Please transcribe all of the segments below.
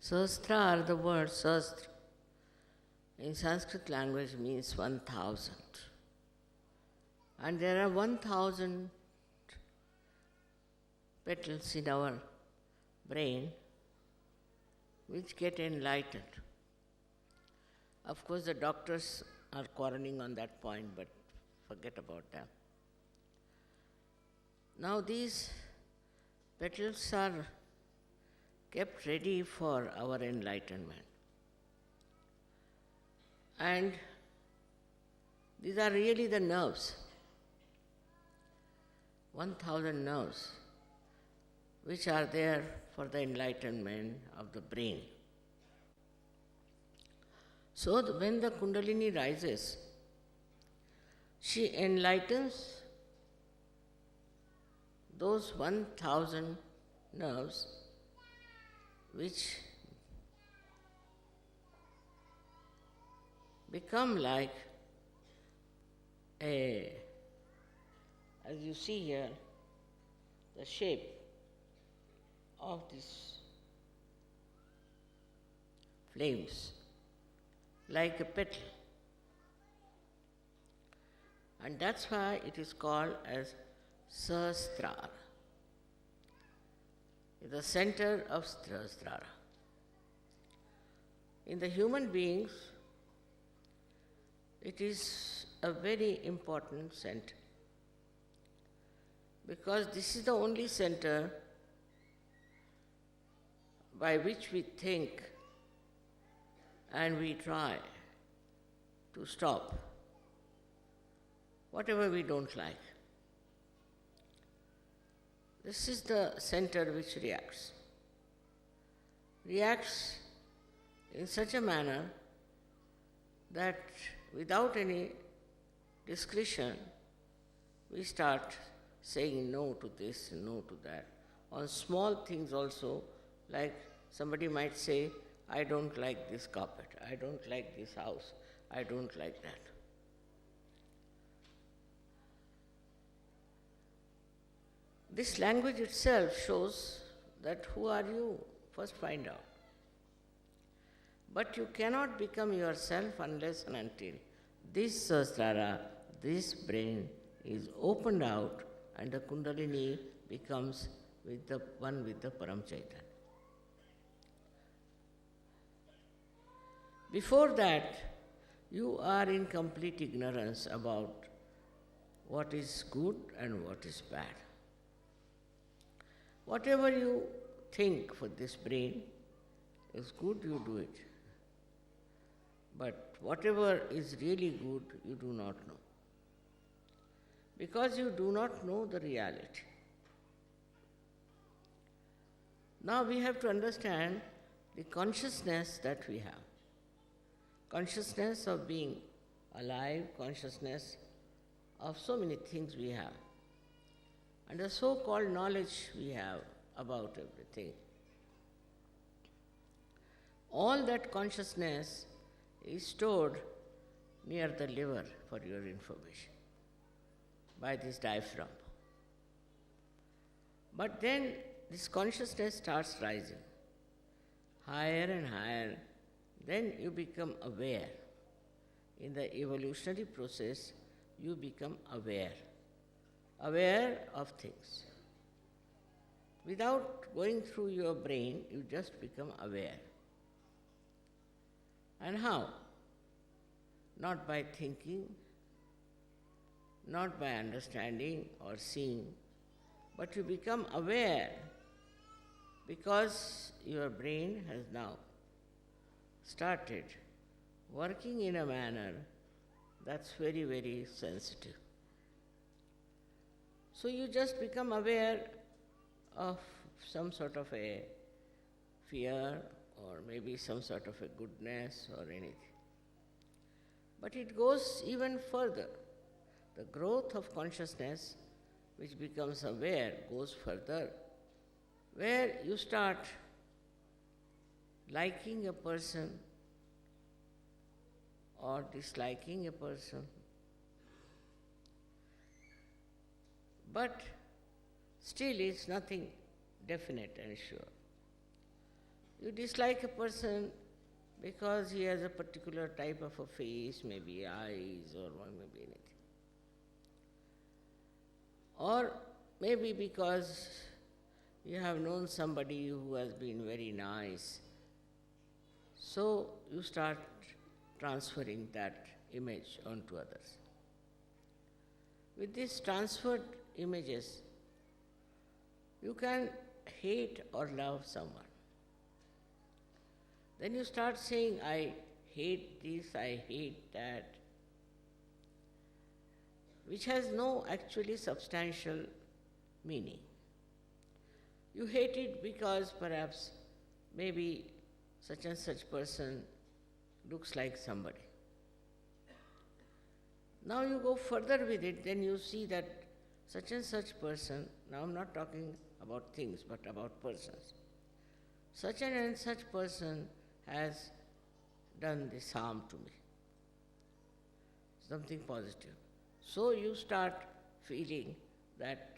Sahasra, the word Sahasra, in Sanskrit language means 1000. And there are 1000 petals in our brain which get enlightened. Of course, the doctors are quarreling on that point, but forget about them. Now, these petals are kept ready for our enlightenment. And these are really the nerves, 1000 nerves, which are there for the enlightenment of the brain. So when the Kundalini rises, she enlightens those 1000 nerves which become like as you see here, the shape of these flames, like a petal. And that's why it is called as Sahasrara, the center of Sahasrara. In the human beings, it is a very important center, because this is the only center by which we think and we try to stop whatever we don't like. This is the center which reacts in such a manner that without any discretion we start saying no to this, no to that. On small things also, like somebody might say, I don't like this carpet, I don't like this house, I don't like that. This language itself shows that who are you? First find out. But you cannot become yourself unless and until this Sahasrara, this brain is opened out and the Kundalini becomes with the one with the Param Chaitanya. Before that, you are in complete ignorance about what is good and what is bad. Whatever you think for this brain is good, you do it. But whatever is really good, you do not know. Because you do not know the reality. Now we have to understand the consciousness that we have. Consciousness of being alive, consciousness of so many things we have, and the so-called knowledge we have about everything. All that consciousness is stored near the liver, for your information, by this diaphragm. But then this consciousness starts rising higher and higher. Then you become aware. In the evolutionary process, you become aware of things. Without going through your brain, you just become aware. And how? Not by thinking, not by understanding or seeing, but you become aware because your brain has now started working in a manner that's very, very sensitive. So you just become aware of some sort of a fear or maybe some sort of a goodness or anything. But it goes even further. The growth of consciousness, which becomes aware, goes further, where you start liking a person or disliking a person. But still it's nothing definite and sure. You dislike a person because he has a particular type of a face, maybe eyes or maybe anything. Or maybe because you have known somebody who has been very nice. So you start transferring that image onto others. With these transferred images, you can hate or love someone. Then you start saying, I hate this, I hate that, which has no actually substantial meaning. You hate it because perhaps maybe such and such person looks like somebody. Now you go further with it, then you see that such and such person, now I'm not talking about things but about persons, such and such person has done this harm to me, something positive. So you start feeling that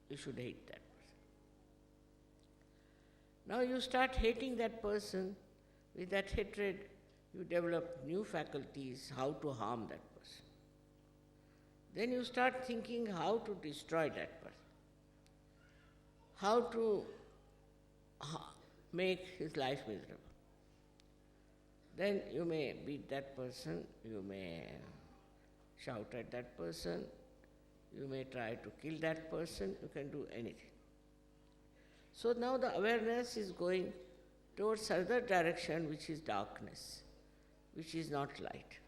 you should hate that person. Now you start hating that person. With that hatred, you develop new faculties how to harm that person. Then you start thinking how to destroy that person, how to make his life miserable. Then you may beat that person, you may shout at that person, you may try to kill that person, you can do anything. So now the awareness is going towards other direction, which is darkness, which is not light.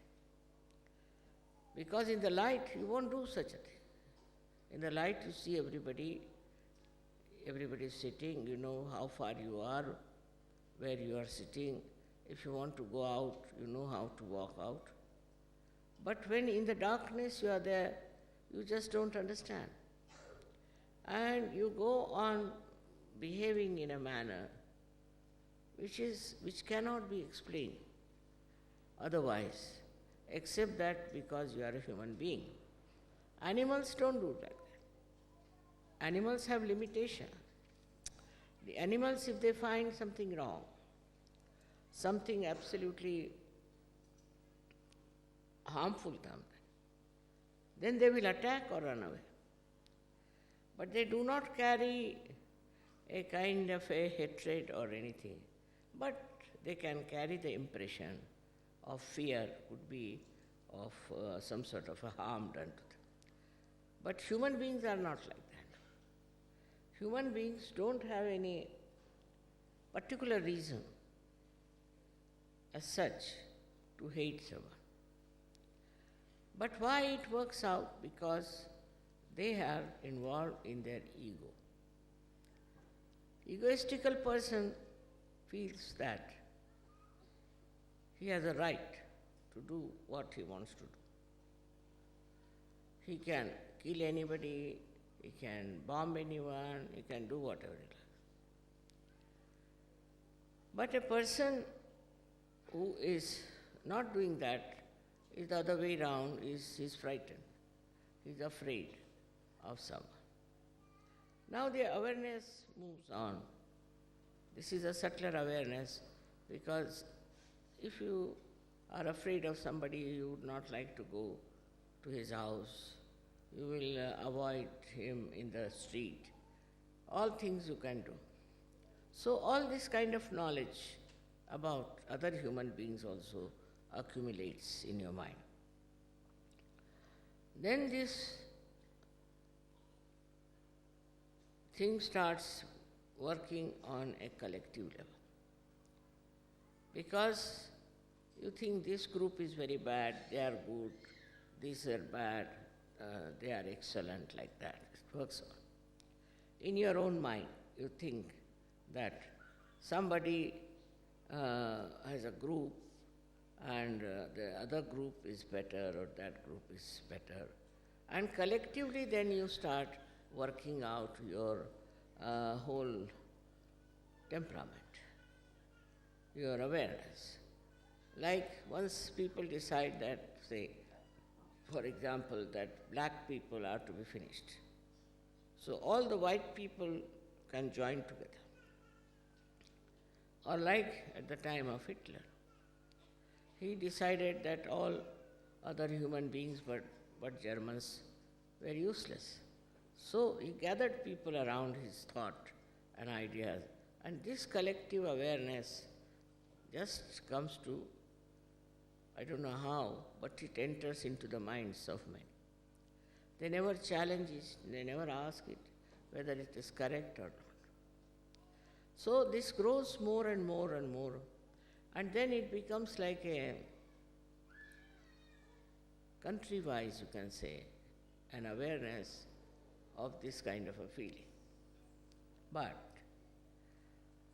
Because in the light you won't do such a thing. In the light you see everybody is sitting, you know how far you are, where you are sitting. If you want to go out, you know how to walk out. But when in the darkness you are there, you just don't understand. And you go on behaving in a manner which cannot be explained otherwise, except that because you are a human being. Animals don't do that. Animals have limitation. The animals, if they find something wrong, something absolutely harmful to them, then they will attack or run away. But they do not carry a kind of a hatred or anything, but they can carry the impression of fear, could be of some sort of a harm done to them. But human beings are not like that. Human beings don't have any particular reason as such to hate someone. But why it works out? Because they are involved in their ego. Egoistical person feels that he has a right to do what he wants to do. He can kill anybody, he can bomb anyone, he can do whatever he likes. But a person who is not doing that is the other way around, is frightened. He's afraid of someone. Now the awareness moves on. This is a subtler awareness, because if you are afraid of somebody, you would not like to go to his house, you will avoid him in the street. All things you can do. So all this kind of knowledge about other human beings also accumulates in your mind. Then this thing starts working on a collective level. Because you think this group is very bad, they are good, these are bad, they are excellent, like that. It works on. In your own mind, you think that somebody has a group and the other group is better or that group is better. And collectively then you start working out your whole temperament, your awareness. Like once people decide that, say, for example, that black people are to be finished. So all the white people can join together. Or like at the time of Hitler. He decided that all other human beings but Germans were useless. So he gathered people around his thought and ideas, and this collective awareness just comes to, I don't know how, but it enters into the minds of men. They never challenge it, they never ask it whether it is correct or not. So this grows more and more and more, and then it becomes like a country-wise, you can say, an awareness of this kind of a feeling. But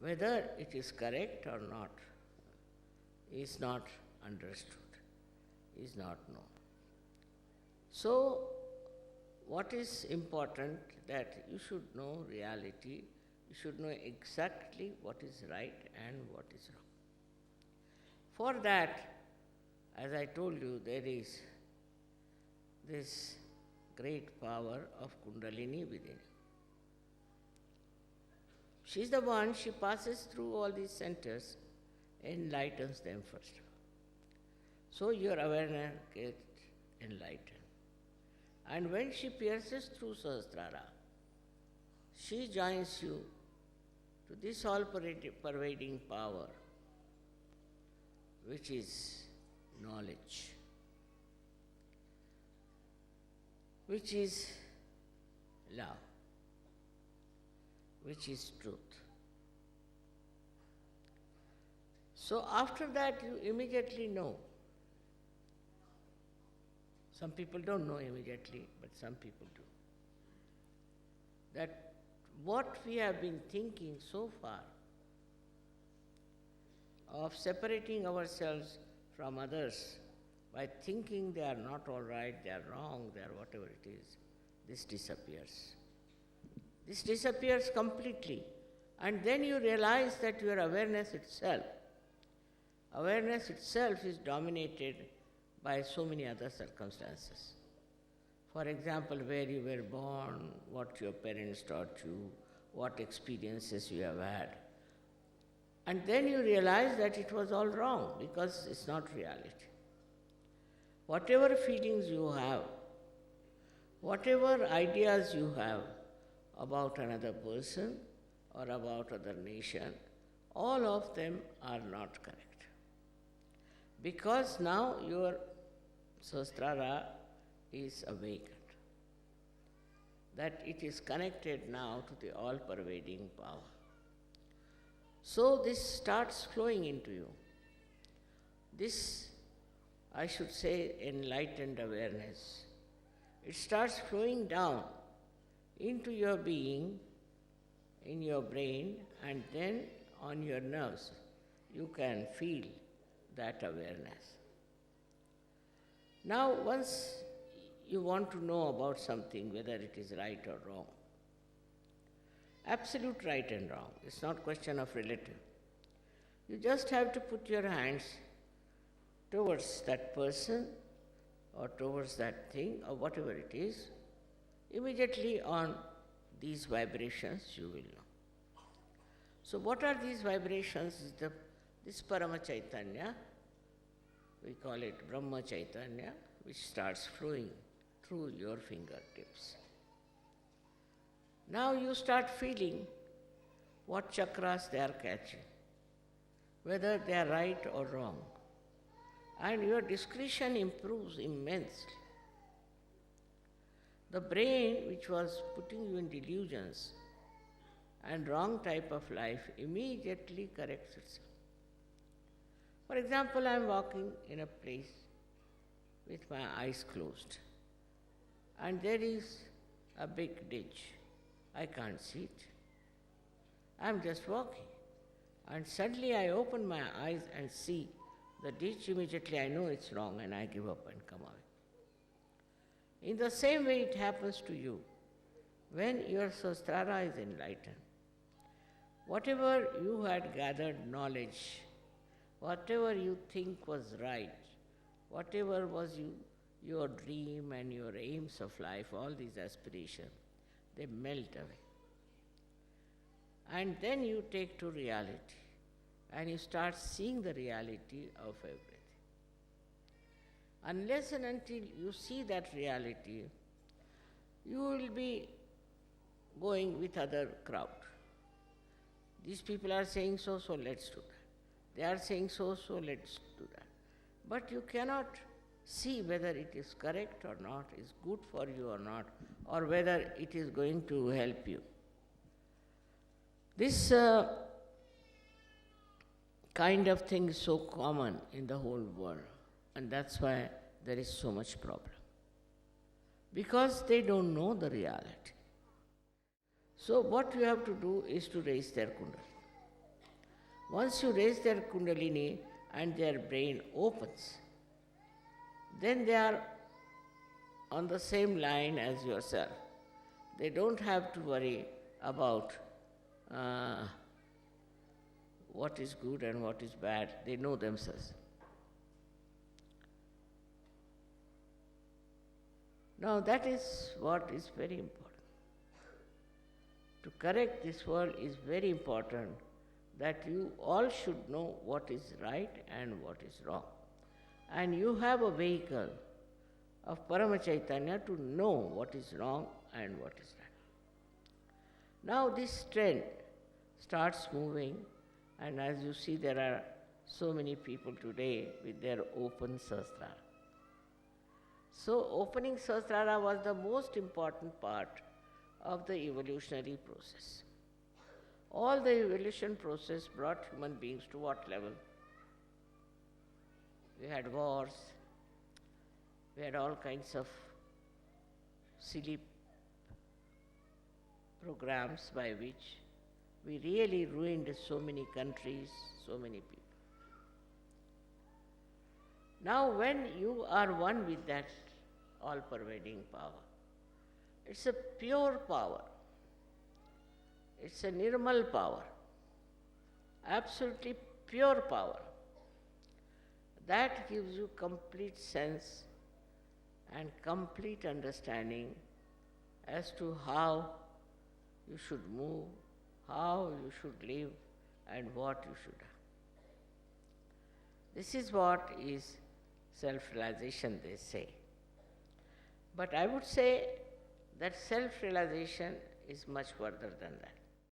whether it is correct or not is not understood, is not known. So what is important, that you should know reality, you should know exactly what is right and what is wrong. For that, as I told you, there is this great power of Kundalini within you. She is the one, she passes through all these centers, enlightens them first. So your awareness gets enlightened. And when she pierces through Sahasrara, she joins you to this all-pervading power, which is knowledge, which is love, which is truth. So after that you immediately know. Some people don't know immediately, but some people do. That what we have been thinking so far of separating ourselves from others by thinking they are not all right, they are wrong, they are whatever it is, this disappears. This disappears completely. And then you realize that your awareness itself is dominated by so many other circumstances. For example, where you were born, what your parents taught you, what experiences you have had. And then you realize that it was all wrong because it's not reality. Whatever feelings you have, whatever ideas you have about another person or about other nation, all of them are not correct. Because now your Sahasrara is awakened, that it is connected now to the all-pervading power. So this starts flowing into you. This, I should say, enlightened awareness. It starts flowing down into your being, in your brain, and then on your nerves. You can feel that awareness. Now, once you want to know about something, whether it is right or wrong, absolute right and wrong, it's not question of relative. You just have to put your hands towards that person or towards that thing or whatever it is. Immediately on these vibrations you will know. So what are these vibrations? This Parama Chaitanya, we call it Brahma Chaitanya, which starts flowing through your fingertips. Now you start feeling what chakras they are catching, whether they are right or wrong. And your discretion improves immensely. The brain, which was putting you in delusions and wrong type of life, immediately corrects itself. For example, I am walking in a place with my eyes closed, and there is a big ditch. I can't see it. I am just walking, and suddenly I open my eyes and see the ditch. Immediately I know it's wrong and I give up and come away. In the same way it happens to you. When your Sahasrara is enlightened, whatever you had gathered knowledge, whatever you think was right, whatever was your dream and your aims of life, all these aspirations, they melt away. And then you take to reality. and you start seeing the reality of everything. Unless and until you see that reality, you will be going with other crowd. These people are saying so, so let's do that. They are saying so, so let's do that. But you cannot see whether it is correct or not, is good for you or not, or whether it is going to help you. This kind of thing is so common in the whole world, and that's why there is so much problem. Because they don't know the reality. So what you have to do is to raise their kundalini. Once you raise their kundalini and their brain opens, then they are on the same line as yourself. They don't have to worry about what is good and what is bad. They know themselves. Now that is what is very important. To correct this world is very important, that you all should know what is right and what is wrong. And you have a vehicle of Parama Chaitanya to know what is wrong and what is right. Now this trend starts moving, and as you see, there are so many people today with their open Sahasrara. So opening Sahasrara was the most important part of the evolutionary process. All the evolution process brought human beings to what level? We had wars, we had all kinds of silly programs by which we really ruined so many countries, so many people. Now when you are one with that all-pervading power, it's a pure power. It's a nirmal power, absolutely pure power. That gives you complete sense and complete understanding as to how you should move, how you should live, and what you should have. This is what is self-realization, they say. But I would say that self-realization is much further than that.